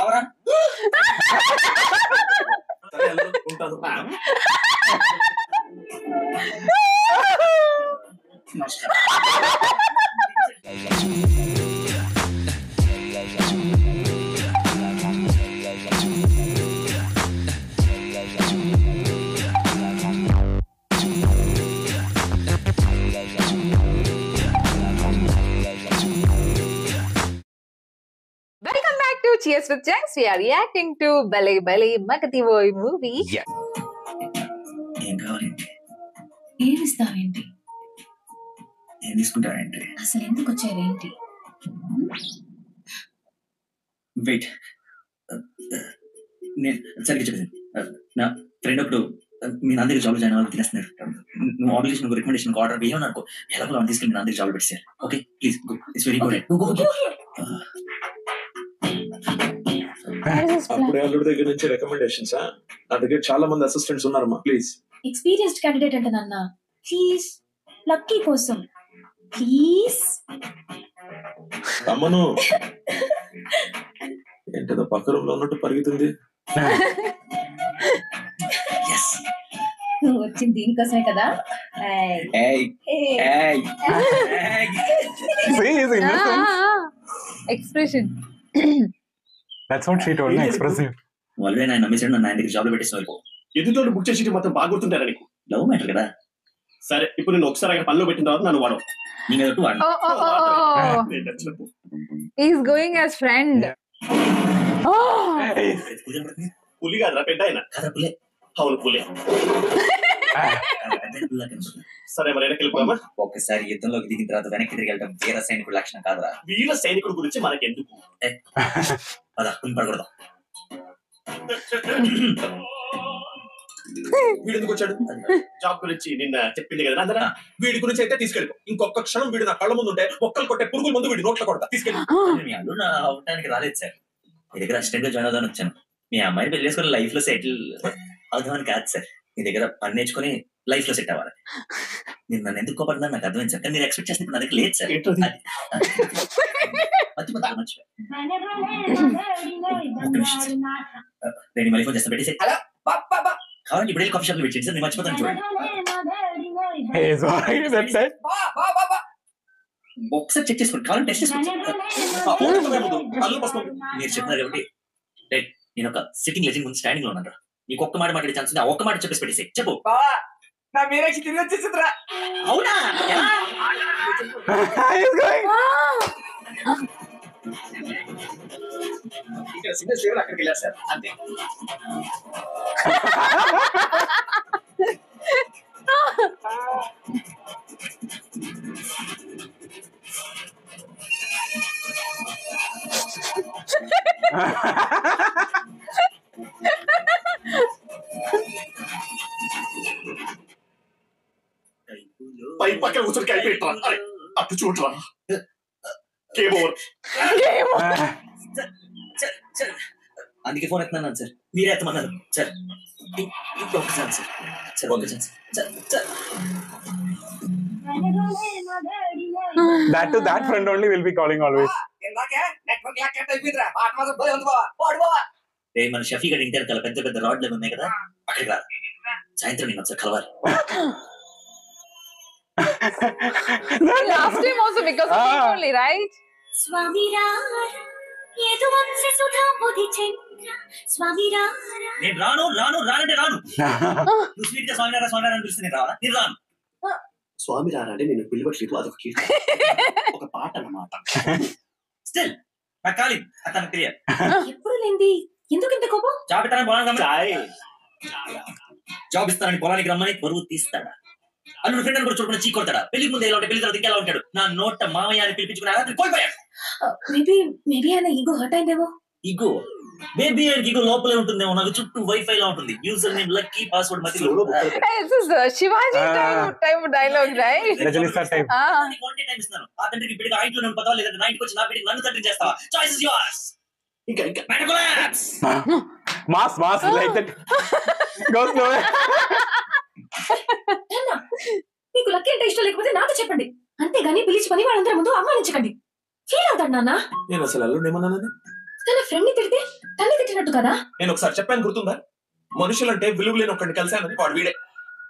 అవరా నమస్కారం. Cheers with Janks. We are reacting to Bale Bale Magati Boy movie. ఏం కావాలండి? ఏమిస్తావేంటి? ఏం తీసుకుంటారంటే? అసలు ఎందుకు వచ్చారేంటి? వెయిట్, నేను సరిగ్గా చెప్పేది. నా ఫ్రెండ్ ఒకడు మీ నాన్న దగ్గర జాబ్లో జాయిన్ అవ్వాలి తినేస్తున్నాడు. నువ్వు ఆబ్లిగేషన్ రికమెండేషన్ ఆర్డర్ వేయమని అనుకో, ఎలాగో తీసుకెళ్ళి మీ నాన్న దగ్గర జాబ్లో పెట్టేసారు. Okay please, it's very important. అప్పుడే అల్లుడి దగ్గర నుంచి రికమెండేషన్స్. నా దగ్గర చాలా మంది అసిస్టెంట్స్ ఉన్నారమ్మా. ప్లీజ్, ఎక్స్పీరియన్స్డ్ క్యాండిడేట్ అంటే నాన్న, ప్లీజ్ లక్కీ కోసం ప్లీజ్. అమ్మను ఏంటో పక్క రూమ్ లో ఉన్నట్టు పరిగెత్తుంది. నువ్వు వచ్చింది దీనికోసమే కదా. Expression. That's what she told me. Expressive. వాళ్ళే ఆయన నమ్మేసాడు, నన్ను ఆయన దగ్గర జాబ్లో పెట్టేసిన ఎదుటోడు బుక్ చేసి మాత్రం బాగా గుర్తుంటారా నీకు? లవ్ మ్యాటర్ కదా. సరే, ఇప్పుడు నేను ఒకసారి అక్కడ పనిలో పెట్టిన తర్వాత నన్ను వాడు నీ మీద వాడు. He's going as friend. పులి కాదురా, పెద్ద ఆయన. పులే. అవును పులే. సరే మరి వెనక్కి వెళ్ళిపోయామా? ఒక్కసారి యుద్ధంలోకి దిగిన తర్వాత వెనక్కి తిరిగి వెళ్ళడం వీర సైనికుడు లక్షణం కాదురా. వీర సైనికుడు గురించి మనకి ఎందుకు? అదా పడకూడదు. వీడు ఎందుకు వచ్చాడు? జాబ్ గురించి నిన్న చెప్పింది కదా అందరా. వీడి గురించి అయితే తీసుకెళ్ళిపో. ఇంకొక క్షణం వీడు నా కళ్ళ ముందు ఉంటే ఒక్కలు కొట్టే పురుగుల ముందు వీడి నోట్లో కొడతా. తీసుకెళ్ళి. మీ అల్లుడు అవటానికి రాలేదు సార్, మీ దగ్గర అసిస్టెంట్ గా జాయిన్ అవుదాని వచ్చాను. మీ అమ్మాయిని పెళ్లి చేసుకుని లైఫ్ లో సెటిల్ అవుదామని కాదు సార్, మీ దగ్గర పని నేర్చుకుని లైఫ్ లో సెట్ అవ్వాలి. మీరు నన్ను ఎందుకు కోపడుతున్నారు నాకు అర్థమైంది సార్, కానీ మీరు ఎక్స్పెక్ట్ చేస్తే నా దగ్గర లేదు సార్. నేను మళ్ళీ ఫోన్ చేస్తా, పెట్టేసి కావాలంటే ఇప్పుడు కాఫీ షాప్ లో పెట్టేసి సార్, నేను మర్చిపోతాను చూడండి. ఒకసారి చెక్ చేసుకోండి, కావాలంటే టెస్ట్ చేసుకోండి. మీరు చెప్పినారు కాబట్టి నేను ఒక సిట్టింగ్ లెజింగ్ ముందు స్టాండింగ్ లో ఉన్నాను. నీకు ఒక్క మాట మాట్లాడే ఛాన్స్ ఉంది, ఆ ఒక్క మాట చెప్పేసి పెట్టేసి చెప్పు. నా మీనాక్షి తిరిగి వచ్చేసిందిరా. అవునా? ఇక్కడ సిగ్నల్ సేవర్ అక్కడికి వెళ్ళారు సార్, అంతే. పై పక్కన కూర్చొని కైపెట్టరా, అటు చూడరా. Game over. అందుకే ఫోన్ ఎత్తున్నాను సార్, మీరే ఎత్తమన్నారు సార్. ఇంకొక ఛాన్స్ సార్, సార్ ఒక chance sir. That friend only will be calling always. మన షఫీ గడి ఇంటర్ కల పెద్ద పెద్ద రాడ్లు ఉన్నాయి కదా, అక్కడికి రా. సాయంత్రం నేను ఒకసారి కలవాలి. Last time also because of him only, right? నేను రాను రాను రానంటే రాను. నువ్వు స్వీట్ గా స్వామినారా స్వామినారా అనిపిస్తే నేను రావాలా? నేను రాను. స్వామి రానంటే నేను పిలువట్లేదు, అదొక కీర్తి, ఒక పాట అన్నమాట. స్టిల్ నాకు కాలి అతను క్లియర్. ఎప్పుడు లేంది ఎందుకు ఇంత కోపం? జాబ్ ఇస్తానని జాబ్ ఇస్తానని పొలానికి రమ్మని పరువు తీస్తాడా? అల్లుడు ఫ్రెండ్ కూడా చూడకుండా చీ కొడతాడా? పెళ్లి ముందు ఎలా ఉంటాడు, పెళ్లి తర్వాత ఇంకెలా ఉంటాడు? నా నోట మామయ్య అని పిలిపించుకుని కోల్పోయాడు. మేబీ ఆయన ఈగో హర్ట్ అయిందేమో. ఈగో బేబీ ఈగో లోపలే ఉంటుందేమో, నాకు చుట్టూ వైఫై లా ఉంటుంది. యూజర్ నేమ్ లక్కీ, పాస్వర్డ్ మధ్య. This is Shivaji type dialogue, right? Rajani sir type. Quantity time ఇస్తున్నాను. ఆ తండ్రికి బిడ్డగా ఆ ఇంట్లో నేను పదవ లేదా నా ఇంటికి వచ్చి నా బిడ్డకి నన్ను తండ్రి చేస్తావా? Choice is yours. ఇంకా Mass like that. Go slow. మీకు లక్కీ అంటే ఇష్టం లేకపోతే నాతో చెప్పండి, అంతేగాని పిలిచి పని వాళ్ళందరి ముందు అవమానించకండి. ఫీల్ అవుతాడు నాన్న. నేను అసలు అల్లుడు ఏమన్నాను? తన ఫ్రెండ్ ని తిడితే వచ్చినట్టు కదా. నేను ఒకసారి చెప్పాను గుర్తుందా, మనుషులంటే విలువ లేని ఒకరిని కలిశానని వాడు వీడే.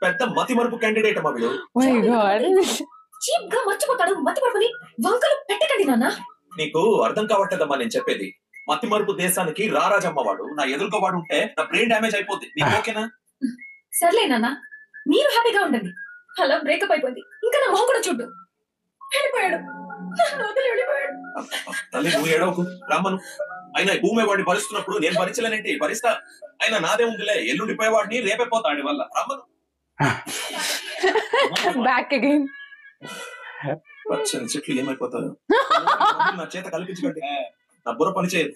పెద్ద మతి మరుపు క్యాండిడేట్ అమ్మా వీడు. My God. చీప్ గా మర్చిపోతాడు. మతి మరపుని వంకలు పెట్టకండి నాన్న. నీకు అర్థం కావట్లేదమ్మా నేను చెప్పేది. మతి మరుపు దేశానికి రారాజమ్మ వాడు. నా ఎదురుగా వాడు ఉంటే నా బ్రెయిన్ డ్యామేజ్ అయిపోద్ది. నీకు ఓకేనా? సర్లే నాన్న, మీరు హ్యాపీగా ఉండండి. అలా బ్రేకప్ అయిపోయింది. ఇంకా నా మొహం కూడా చూడు. వెళ్ళిపోయాడు. నన్ను వదిలి వెళ్ళిపోయాడు. తల్లి నువ్వు ఏడవకు, రామ్మను. అయినా ఈ భూమి వాడిని భరిస్తున్నప్పుడు నేను భరించలేనంటే భరిస్తా. అయినా నాదే ఉందిలే, ఎల్లుండిపోయేవాడిని రేపే పోతాడి వల్ల. రామ్మను. Back again. పచ్చని చెట్లు ఏమైపోతారు. నా చేత కల్పించకండి, నా బుర్ర పని చేయదు.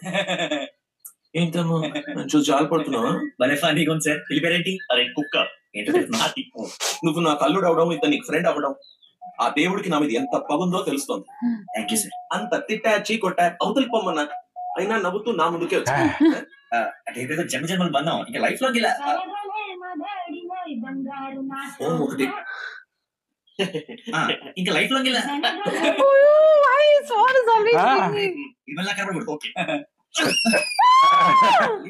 ఏంటమ్మా నేను చూసి జాలి పడుతున్నావా? భలే ఫన్నీగా ఉంది సార్. పిలిపారేంటి? అరే కుక్క, ఏంటో నువ్వు నాకు అల్లుడు అవడం, ఇతను నీకు ఫ్రెండ్ అవ్వడం, ఆ దేవుడికి నా మీద ఎంత పగుందో తెలుస్తోంది. Thank you sir. అంత తిట్టా చీకొట్టా అవతలి పొమ్మన్నా అయినా నవ్వుతూ నా ముందుకే వచ్చి అదేదో జన్మ జన్మలు బంధం ఇంకా లైఫ్ లోకి ఇలా ఒకటి ఇంకా లైఫ్ లోకి ఇలా Why is what is always singing? ఇవల్ల కనబడు. ఓకే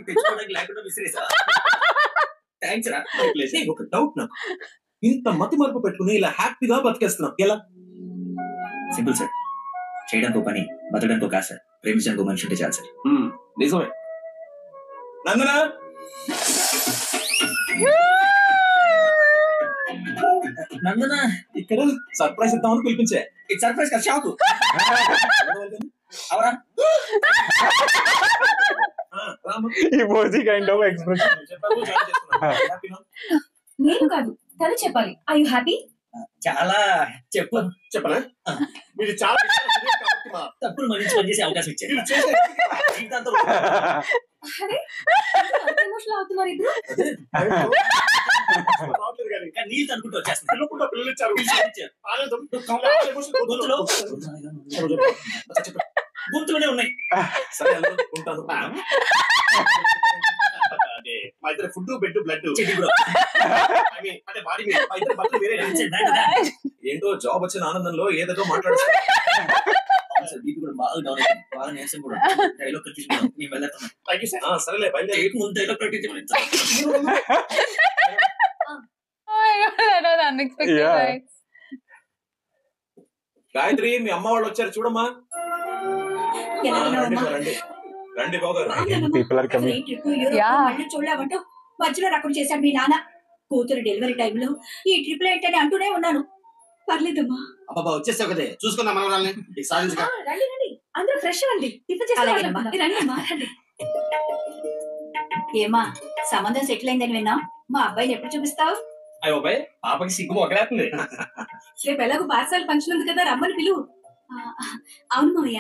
తెచ్చుకోవడానికి లేకుండా విసిరేసా. థ్యాంక్స్ రా. ఒక డౌట్ నాకు, ఇంత మతి మరుపు పెట్టుకుని ఇలా హ్యాపీగా బతికేస్తున్నాం ఎలా? Simple sir. చేయడానికి ఒక పని, బతకడానికి ఒక ఆశ, ప్రేమించడానికి ఒక మనిషి ఉంటే చాలు సార్. నిజమే. నందనా నందనా ఇక్కడ సర్ప్రైజ్ ఇద్దామని పిలిపించే. ఇది సర్ప్రైజ్ కదా, షాకు. అవరా Emoji kind of expression. నేను కాదు, తను చెప్పాలి. I you happy? చాలా చెప్పు. చెప్పనా? మీరు చాలా తప్పుడు మనిషి పనిచేసే అవకాశం ఇచ్చారు. అరే ఎమోషనల్ అవుతున్నారు ఇద్దరు. నీళ్ళు అనుకుంటూ వచ్చేస్తాను. పిల్లలు ఇచ్చారు. గుంతులోనే ఉన్నాయి. సరే ఉంటాను. అదే మా ఇద్దరు ఫుడ్ బెడ్ బ్లడ్ అంటే బాడీ మీద మా ఇద్దరు బట్టలు వేరే. ఏంటో జాబ్ వచ్చిన ఆనందంలో ఏదో మాట్లాడుతున్నాను. కూడా బాగా డౌన్ అయిపోయింది. బాగా నేర్చం కూడా డైలాగ్ కన్ఫ్యూజన్. నేను వెళ్తాను. సరేలే బయలుదేరి. ముందు dialogue practice Oh my God, that was unexpected. Yeah. Right? Gayatri మీ అమ్మ వాళ్ళు వచ్చారు చూడమ్మా. రండి రండి రండి బాగారు. People are coming. చూడలేమంటూ మధ్యలో రకం చేశాడు మీ నాన్న. కూతురు డెలివరీ టైంలో ఈ ట్రిప్ ఏంటని అంటూనే ఉన్నాను. పర్లేదమ్మా. అబ్బా వచ్చేసావు కదే, చూసుకుందాం మనవరాల్ని. రండి రండి, అందరూ ఫ్రెష్ అండి. టిఫిన్ చేసి ఏమా సంబంధం సెటిల్ అయిందని విన్నాం. మా అబ్బాయిని ఎప్పుడు చూపిస్తావు? అయ్యో బాయ్, పాపకి సిగ్గు మొగలేస్తుంది. రేపు ఎలాగో పార్సల్ ఫంక్షన్ ఉంది కదా, రమ్మని పిలువు. అవును మావయ్య,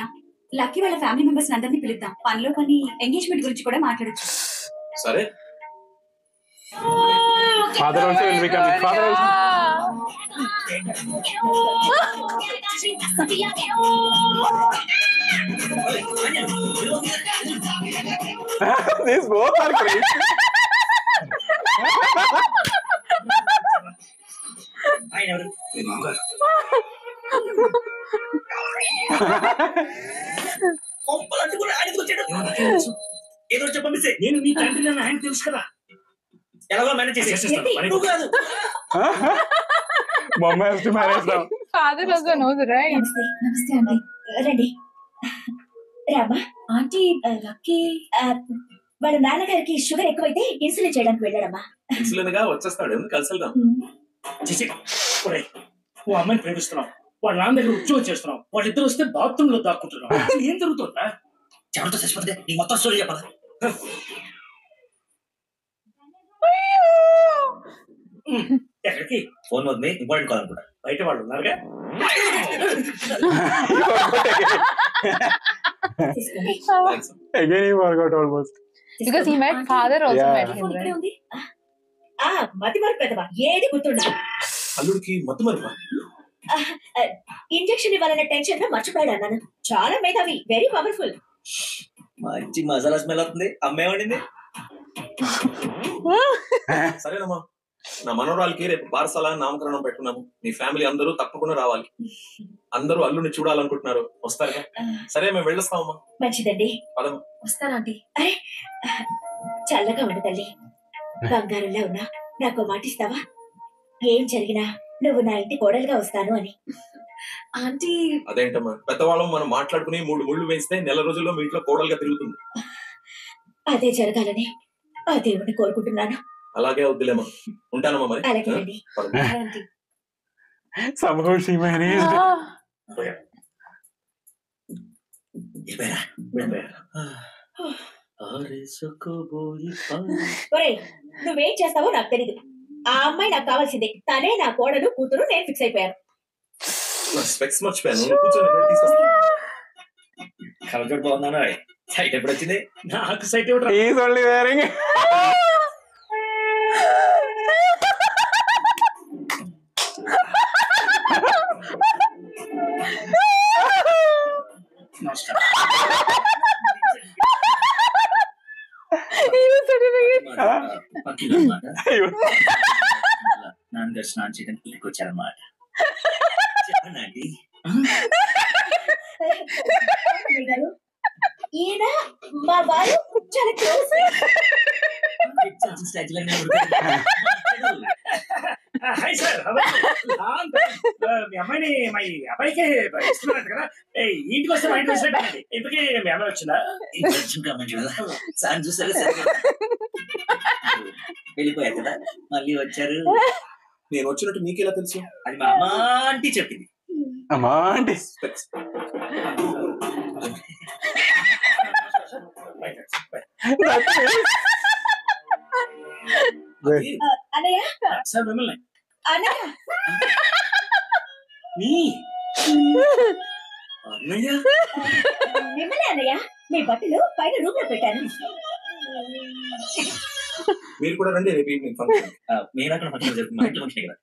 లక్కీ వాళ్ళ ఫ్యామిలీ మెంబర్స్ అందరినీ పిలుద్దాం. పనిలో పని ఎంగేజ్మెంట్ గురించి కూడా మాట్లాడొచ్చు. సరే. Father also will be coming. Father also. These both are crazy. ఆయన ఎవరు? కొంపలంటూ కూడా ఆయన వచ్చాడు. ఏదో చెప్పండి. నేను నీ తండ్రి అని ఆయన తెలుసు కదా. ఎలాగో మేనేజ్ చేసేస్తాను. కాదు Mama has to manage now. Father also knows, right? నమస్తే అండి. రండి రామా. ఆంటీ లక్కీ వాళ్ళ నాన్నగారికి షుగర్ ఎక్కువైతే ఇన్సులిన్ చేయడానికి వెళ్ళాడమ్మా. ఇన్సులిన్ గా వచ్చేస్తాడు, కలిసి వెళ్దాం. ఓ అమ్మాయిని ప్రేమిస్తున్నాం, వాళ్ళ నాన్న దగ్గర ఉద్యోగం చేస్తున్నాం, వాళ్ళిద్దరు వస్తే బాత్రూమ్ లో దాక్కుంటున్నాం. ఏం జరుగుతుందా? ఎవరితో చచ్చిపోతే నీకు మొత్తం స్టోరీ చెప్పాలా? ఎక్కడికి? ఫోన్ వద్దు, ఇంపార్టెంట్ కాల్ అనుకుంటా. బయట వాళ్ళు ఉన్నారుగా. Again he forgot almost. Because he met father also Yeah. met him, right? మతి మరపు పెద్దవా, ఏది గుర్తుండదు. అల్లుడికి మత్తు మరుపా? ఇంజెక్షన్ ఇవ్వాలన్న టెన్షన్ లో మర్చిపోయాడు అన్నాను. చాలా మేధావి, వెరీ పవర్ఫుల్. మంచి మసాలా స్మెల్ అవుతుంది. అమ్మాయి వండింది. సరేనమ్మా, నా మనవరాలకి రేపు బారసాల నామకరణం పెట్టుకున్నాము. మీ ఫ్యామిలీ అందరూ తప్పకుండా రావాలి. అందరూ అల్లుని చూడాలనుకుంటున్నారు, వస్తారుగా? సరే మేము వెళ్ళొస్తామమ్మా. మంచిదండి, పదమ్మా. వస్తానండి. అరే చల్లగా ఉండు తల్లి. బంగారంలో ఉన్నా నాకు మాట ఇస్తావా? ఏం జరిగినా నువ్వు నా ఇంటి కోడలుగా వస్తాను అని. ఆంటీ అదేంటమ్మా, పెద్దవాళ్ళం మనం మాట్లాడుకుని 3 ముళ్ళు వేస్తే నెల రోజుల్లో మీ ఇంట్లో కోడలుగా తిరుగుతుంది. అదే జరగాలని ఆ దేవుడిని కోరుకుంటున్నాను. అలాగే అవుద్దిలేమా. ఉంటానమ్మా మరి. అలాగేనండి. Aunty Somehow she managed. ఒరేయ్, నువ్వేం చేస్తావో నాకు తెలీదు. ఆ అమ్మాయి నాకు కావాల్సిందే. తనే నా కోడలు కూతురు. నేను ఫిక్స్ అయిపోయాను. స్పెక్స్ మర్చిపోయాను. కూర్చొని బయట తీసుకొస్తా. కలజోడు బాగున్నాను. సైట్ ఎప్పుడు వచ్చింది? నాకు సైట్ ఇవ్వడం He is only wearing it. నమస్కారం. నాన్నగారు స్నానం చేయడానికి ఇంటికి వచ్చారన్నమాట. చెప్పండి ఆంటీ. అన్నయ్య గారు, ఈయన మా వారు చాలా క్లోజ్. Hi sir. మీ అమ్మాయిని మా అబ్బాయికి ఇస్తున్నారు కదా. ఇంటికి వస్తే మా ఇంటికి వచ్చినట్టు. ఇంతకీ మీ అమ్మాయి వచ్చిందా? సార్ చూసారు సార్ వెళ్ళిపోయారు కదా, మళ్ళీ వచ్చారు. నేను వచ్చినట్టు నీకెలా తెలుసు? అది మా అమ్మ ఆంటీ చెప్పింది. అమ్మా అంటే స్పెక్స్. అన్నయ్య, సార్ మిమ్మల్ని అన్నయ్య, అన్నయ్య మిమ్మల్ని అన్నయ్య. మీ బట్టలు పైన రూమ్ లో పెట్టాను. మీరు కూడా రండి రేపు ఈవినింగ్ ఫంక్షన్. మీరు అక్కడ ఫంక్షన్ జరుగుతుంది. మా ఇంట్లో ఫంక్షన్ కదా.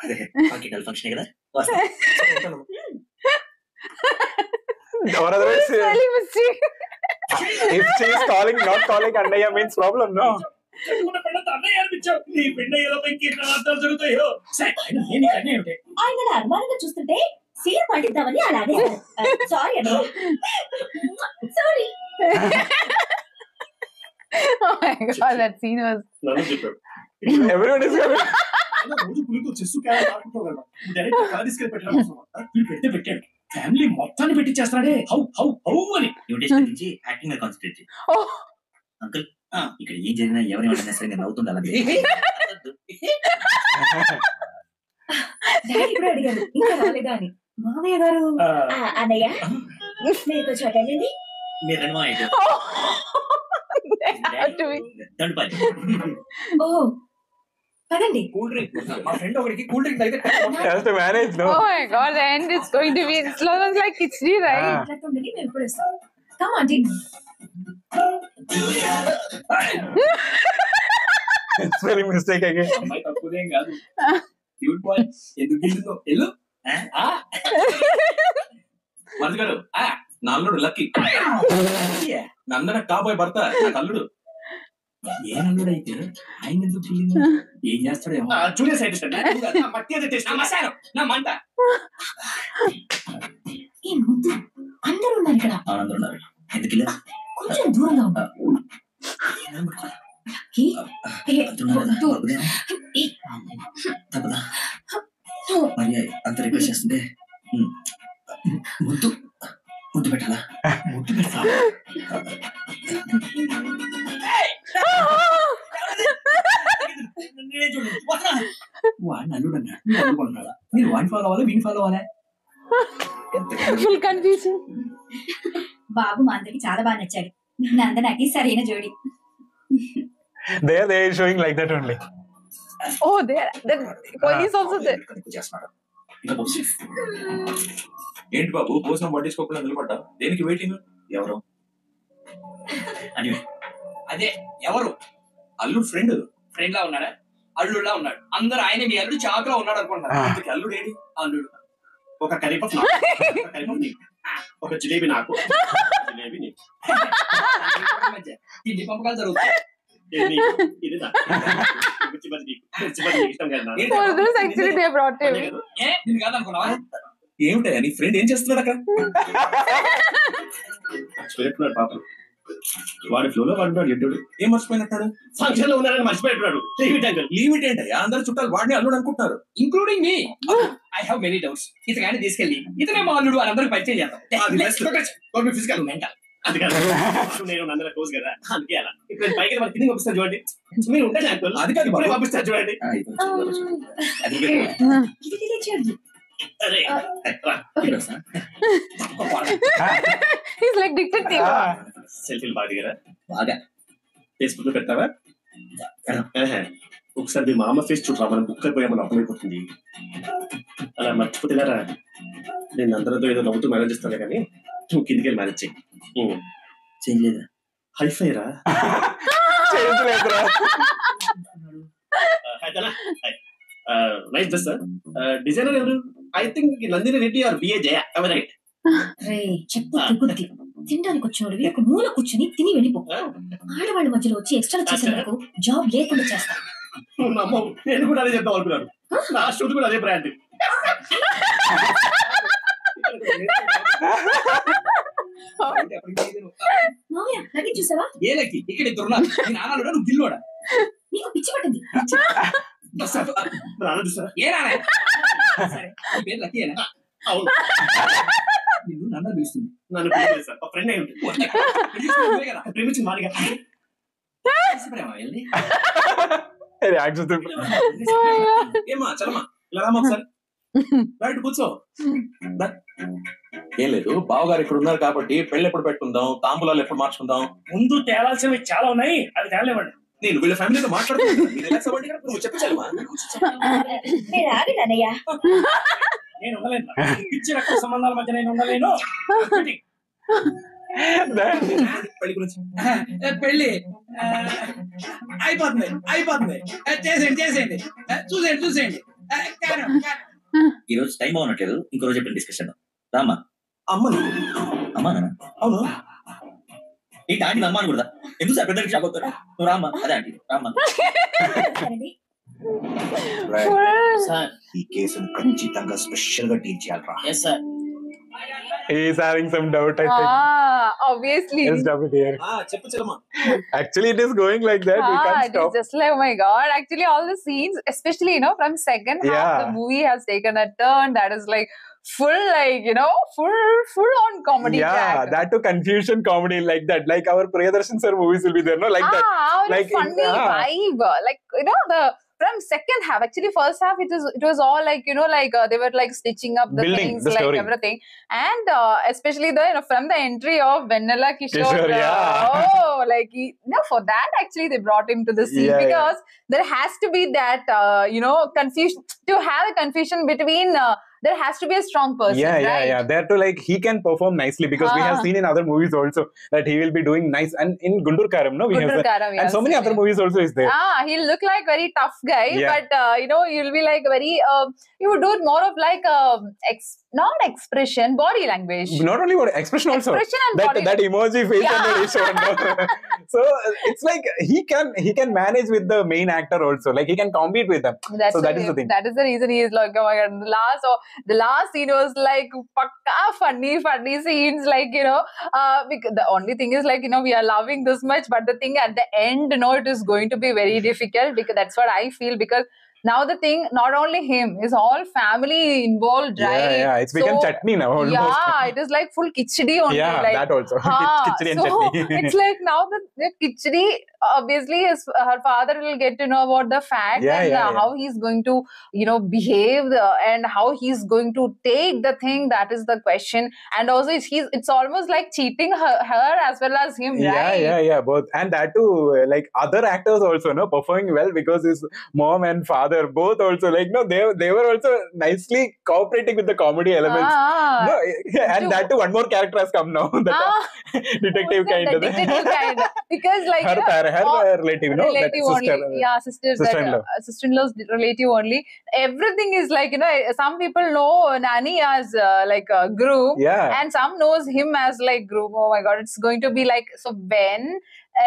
అదే ఫంక్షన్ ఫంక్షన్ కదా. వస్తా. or otherwise Really mistake. if she is calling not calling Annaya means problem, no? అన్నయ్య అనిపించావు. నీ పెళ్ళ ఎలా ఇంకేం అర్థాలు జరుగుతాయో. ఆయన అనుమానంగా చూస్తుంటే సీన్ పండిద్దామని అలాగే. సారీ అన్నయ్య. Sorry. Oh my god, that scene was. నన్ను చెప్పాడు. Everyone is coming. రోజు పులితో చెస్సు క్యారెట్ ఆడుకుంటావు కదా. డైరెక్ట్ కార్ తీసుకెళ్ళి పెట్టాడు. పెట్టాడు. ఫ్యామిలీ మొత్తాన్ని పెట్టించేస్తాడే. హౌ హౌ హౌ అని. ఇన్విటేషన్ నుంచి యాక్టింగ్ మీద కాన్సన్ట్రేట్ చేయి. Oh. అంకుల్ ఇక్కడ ఏం జరిగినా ఎవరేమంటున్నా సరే నేను నవ్వుతుంది అలాగే. డాడీ కూడా అడిగారు ఇంకా రాలేదా అని. మామయ్య గారు అన్నయ్య, మీరు కొంచెం అటెండి. మీరు రెండు అయితే ఓ పదండి. కూల్ డ్రింక్ మా ఫ్రెండ్ ఒకరికి కూల్ డ్రింక్ అయితే Has to manage, no? Oh my god, the end is going to be slow like Khichdi, right? మాట్లాడుతుండీ మేము ఇప్పుడు ఇస్తాం. Come aunty. It's very mistake again. అమ్మాయి తక్కువదేం కాదు. Cute boy. ఎందుకు గిల్లుతో ఎల్లు. మరిది గారు, నా అల్లుడు లక్కీ. నందన కాబోయే భర్త నాకు అల్లుడు. ఏ అల్లుడు అయితే ఆయన ఎందుకు గిల్లింది? ఏం చేస్తాడేమో. జూనియర్ సైంటిస్ట్ మట్టి అదే టేస్ట్. మసాలా నా మంట. ఈ ముద్దు అందరూ ఉన్నారు ఇక్కడ. ఆనందం ఉన్నారు. ఎందుకు ఇలా కొంచెం దూరంగా ఉంటా. తప్పదా మరి అంత రిక్వెస్ట్ చేస్తుంటే ముద్దు ముద్దు పెట్టాలా? ముద్దు పెడతా. వాడిని అల్లుడు అన్నాడు. మీరు అల్లుకుంటున్నాడా? మీరు వాడిని ఫాలో అవ్వాలి, వీడిని ఫాలో అవ్వాలి. Full confusion. బాబు మా అందరికి చాలా బాగా నచ్చాడు. నందనకి సరైన జోడి. They are showing like that only. Oh, there. The police also there. ఏంటి బాబు భోజనం పట్టించుకోకుండా నిలబడ్డా? దేనికి వెయిటింగ్? ఎవరు అని అదే ఎవరు? అల్లుడు ఫ్రెండ్. ఫ్రెండ్ లా ఉన్నాడా? అల్లుడులా ఉన్నాడు. అందరూ ఆయన మీ అల్లుడు చాకులా ఉన్నాడు అనుకుంటున్నారు. ఇంతకీ అల్లుడు ఏంటి? అల్లుడు ఒక కరీపఫ్ ఒక జిలేబీ నాకు జిలేబీ నీకు తిండి పంపకాలు జరుగుతాయి. ఇది ఇష్టం కదా. For this, actually, they brought him. నేను కాదనుకున్నావా? ఏమిటా నీ ఫ్రెండ్ ఏం చేస్తున్నాడు అక్కడ? పాపం వాడి ఫ్లోలో పడుతున్నాడు చెట్టు. ఏం మర్చిపోయినట్టాడు? ఫంక్షన్ లో ఉన్నారని మర్చిపెట్టున్నాడు. Leave it uncle. Leave it ఏంటయ్యా? అందరు చుట్టాలు వాడిని అల్లుడు అనుకుంటున్నారు. Including me. I have many doubts. ఇతగాని తీసుకెళ్ళి ఇతనే మా అల్లుడు అని అందరికి పరిచయం చేద్దాం. Physical mental. అది కాదు, నేను నందన క్లోజ్ కదా, అందుకే అలా. ఇప్పుడు పైకి మన కింద పంపిస్తాను చూడండి. మీరు ఉంటాను అంకుల్. అది కాదు బాబు. పంపిస్తాను చూడండి. ఇది తెచ్చాడు. అరే రా. He's like detective. సెల్ఫీలు బాగా దిగరా? బాగా ఫేస్బుక్ లో పెడతావా? ఒకసారి మీ మామ ఫేస్ చూడరా, మనం బుక్ అయిపోయామని అర్థమైపోతుంది. అలా మర్చిపోతేలారా, నేను అందరితో ఏదో నవ్వుతూ మేనేజ్ చేస్తాను కానీ నువ్వు కిందికి వెళ్ళి మేనేజ్ చెయ్యి. చేయలేదా? హైఫై రా. Nice dress sir. డిజైనర్ ఎవరు? I think Nandini Reddy or BA Jaya. Right. రే చెప్పు తెగుద్ది. తినడానికి వచ్చినోడివి ఒక మూల కూర్చొని తిని వెళ్ళిపో. ఆడవాళ్ళ మధ్యలో వచ్చి ఎక్స్ట్రా చేసేందుకు జాబ్ లేకుండా చేస్తా. నేను కూడా అదే చెప్తాం అనుకున్నాను. నా షూట్ కూడా అదే బ్రాండ్. మామయ్య లగేజ్ చూసావా? ఏ లక్కి ఇక్కడ ఇద్దరు ఉన్నారు. నేను ఆనాడు నువ్వు గిల్లోడా. నీకు పిచ్చి పట్టింది. నాన్న చూసారా? ఏ నానే సరే ఈ పేరు లక్కీయేనా? అవును. నిన్ను నన్ను పిలుస్తుంది. నన్ను పిలవలేదు సార్, మా ఫ్రెండ్ అయి ఉంటుంది. కదా ప్రేమించి మారిగా ప్రేమ వెళ్ళి ఏమా చలమా ఇలా రామా ఒకసారి. రైట్ కూర్చో. ఏం లేదు, బావగారు ఇక్కడ ఉన్నారు కాబట్టి పెళ్లి ఎప్పుడు పెట్టుకుందాం, తాంబూలాలు ఎప్పుడు మార్చుకుందాం. ముందు తేలాల్సినవి చాలా ఉన్నాయి, అవి తేలేవండి. నేను వీళ్ళ ఫ్యామిలీతో మాట్లాడుతున్నాను. నువ్వు చెప్పాలమ్మా. మీరు ఆగండి అన్నయ్య. నేను ఉండలేను. పిచ్చి రక్త సంబంధాల మధ్య నేను ఉండలేను. పెళ్లి గురించి పెళ్లి అయిపోతుంది. చేసేయండి చూసేయండి. ఈ రోజు టైం బాగున్నట్లేదు, ఇంకో రోజు ఎప్పుడు డిస్కషన్ రామ్మా. అమ్మను. అమ్మా నాన్న? అవును. ఏంటి ఆంటీ అమ్మ అని కూడా ఎందుకు సార్ పెద్దకి షాక్ అవుతారు? నువ్వు రామ్మా. అదే ఆంటీ రామ్మా. సార్ ఈ కేసును ఖచ్చితంగా స్పెషల్ గా డీల్ చేయాలరా. Yes sir. He's having some doubt, I think. Obviously. Yes, doubt here. చెప్పు చలమా. Actually, it is going like that. We can't It stop. is just like, oh my god. Actually, all the scenes, especially, from second half, Yeah. the movie has taken a turn that is like full, full on comedy Yeah, track. that too confusion comedy like that. Like our Priyadarshan sir movies will be there, no? Like that. Like Like funny vibe. Like, from second half, actually first half it was all like they were like stitching up the Building things, the like story. everything, and especially the from the entry of Vanilla Kishore, Kishore, yeah. for that actually they brought him to the scene, Yeah, because there has to be that confusion, to have a confusion between there has to be a strong person, right? Yeah. There too, like he can perform nicely because we have seen in other movies also that he will be doing nice. And in Guntur Karam, no, we have Guntur that. Karam, And yes. so many other movies also is there. He'll look like very tough guy, Yeah. but you'll be like very you would do it more of like not expression, body language. Not only what expression also. Expression and That body that emoji face Yeah. and that shown. So it's like he can manage with the main actor also. Like he can compete with them. So that is the thing. That is the reason he is like, oh my god, the last scene was like pakka funny scenes, like because the only thing is like we are loving this much, but the thing at the end it is going to be very difficult, because that's what I feel, because now the thing, not only him, is all family involved, right? Yeah, it's become chutney now almost. Yeah, it is like full khichdi only. Yeah, like, that also. Khichdi and so chutney. it's like now the khichdi, obviously her father will get to know about the fact, Yeah, and yeah. how he's going to behave, and how he's going to take the thing, that is the question. And also it's almost like cheating her as well as him, right? Yeah, both. And that too, like other actors also, performing well, because his mom and father both also, like, they were also nicely cooperating with the comedy elements. No, and that too, one more character has come now. Detective Who's kind the of. detective kind, because like Her relative, no? That relative only, sister. sister-in-law. Sister-in-law's relative only. Everything is like, some people know Nani as like a groom, Yeah. and some knows him as like groom. Oh my god, it's going to be like, so when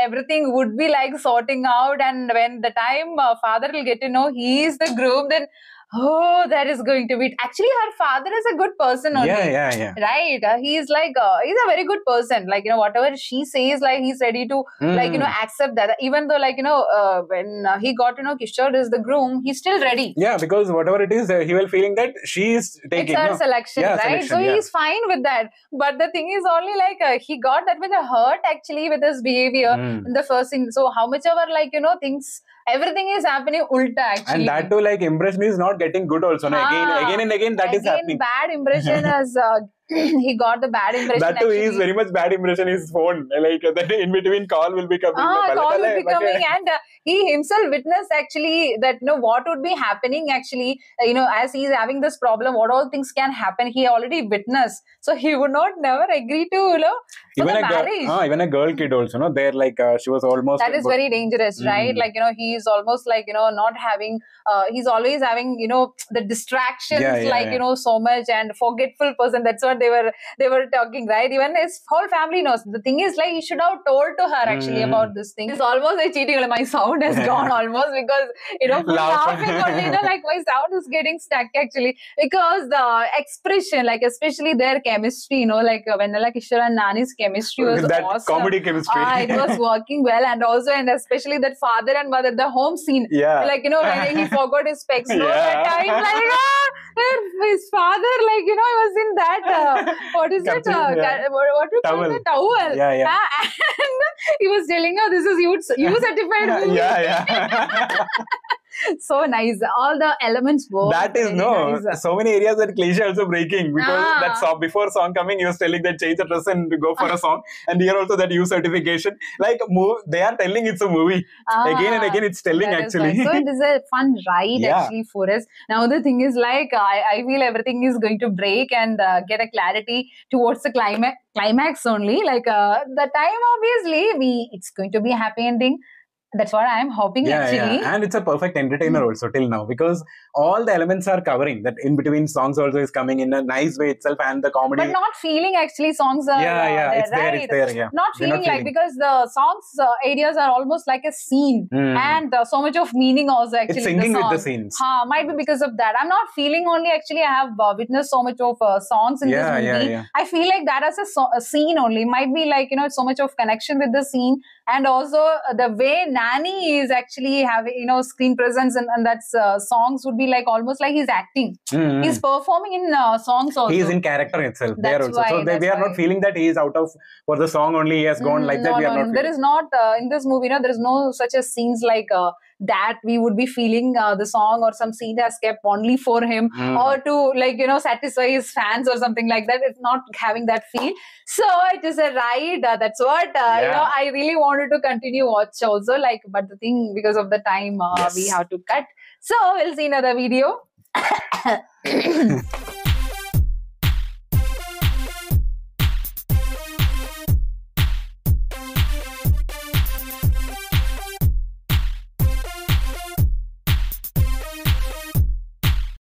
everything would be like sorting out, and when the time father will get to know he is the groom, then Oh, that is going to be actually her father is a good person only. Yeah. Right, he's like he's a very good person. Like, whatever she says, like he's ready to like accept that. Even though like when he got to know Kishore is the groom, he's still ready. Yeah, because whatever it is, he will feeling that she is taking. It's her selection, Yeah, right? selection, So yeah. he's fine with that. But the thing is only like he got that much hurt actually with his behavior in the first scene. So how much ever like things, everything is happening ulta actually. And that too, like impression is not getting good also. No? Again and again that is happening. Bad impression as he got the bad impression. That too actually. is very much bad impression is phone. Like then in between call will be coming. Call will be coming, and he himself witnessed actually that what would be happening actually. As he's having this problem, what all things can happen. He already witnessed, so he would not never agree to for even the marriage. Even a girl kid also. No, there like she was almost. That is very dangerous, right? Like he's almost like not having. He's always having the distractions, so much, and forgetful person. That's what they were talking, right? Even his whole family knows. The thing is, like, he should have told to her actually about this thing. It's almost like cheating. Like, my sound has gone almost because laughing only. Like my sound is getting stuck actually because the expression, like especially their chemistry. Like Vanilla Kishore and Nani's chemistry was that awesome. comedy chemistry. It was working well, and especially that father and mother, the home scene. Yeah. Like when he forgot his specs. That time, like his father, like he was in that. What is it? What do you call it? Towel. Yeah. And he was telling her, "This is you certified movie." Yeah. So nice. All the elements were. That is nice. So many areas that cliche also breaking because that song before song coming, he was telling that change the dress and go for a song, and here also that U certification. Like they are telling it's a movie again and again. It's telling actually. So it is a fun ride actually for us. Now the thing is like I feel everything is going to break and get a clarity towards the climax only. Like the time obviously it's going to be a happy ending. That's what I'm hoping actually. Yeah. And it's a perfect entertainer also till now because all the elements are covering. That in between songs also is coming in a nice way itself and the comedy. But not feeling actually songs are it's right? there, yeah. Not feeling like because the songs areas are almost like a scene and so much of meaning also actually. It's singing with the scenes. Might be because of that. I'm not feeling only actually I have witnessed so much of songs in this movie. Yeah. I feel like that as a scene only. Might be like so much of connection with the scene and also the way Nani is actually having screen presence and that songs would be like almost like he's acting. He's performing in songs also. He's in character itself there also. So we are not feeling that he is out of for the song only. He has gone like that. We are not. There is not in this movie. There is no such a scenes like that we would be feeling the song or some scene has kept only for him or to like satisfy his fans or something like that. It's not having that feel. So it is a ride. That's what I really wanted to continue watch also. Like, but the thing because of the time we have to cut. So we'll see another video.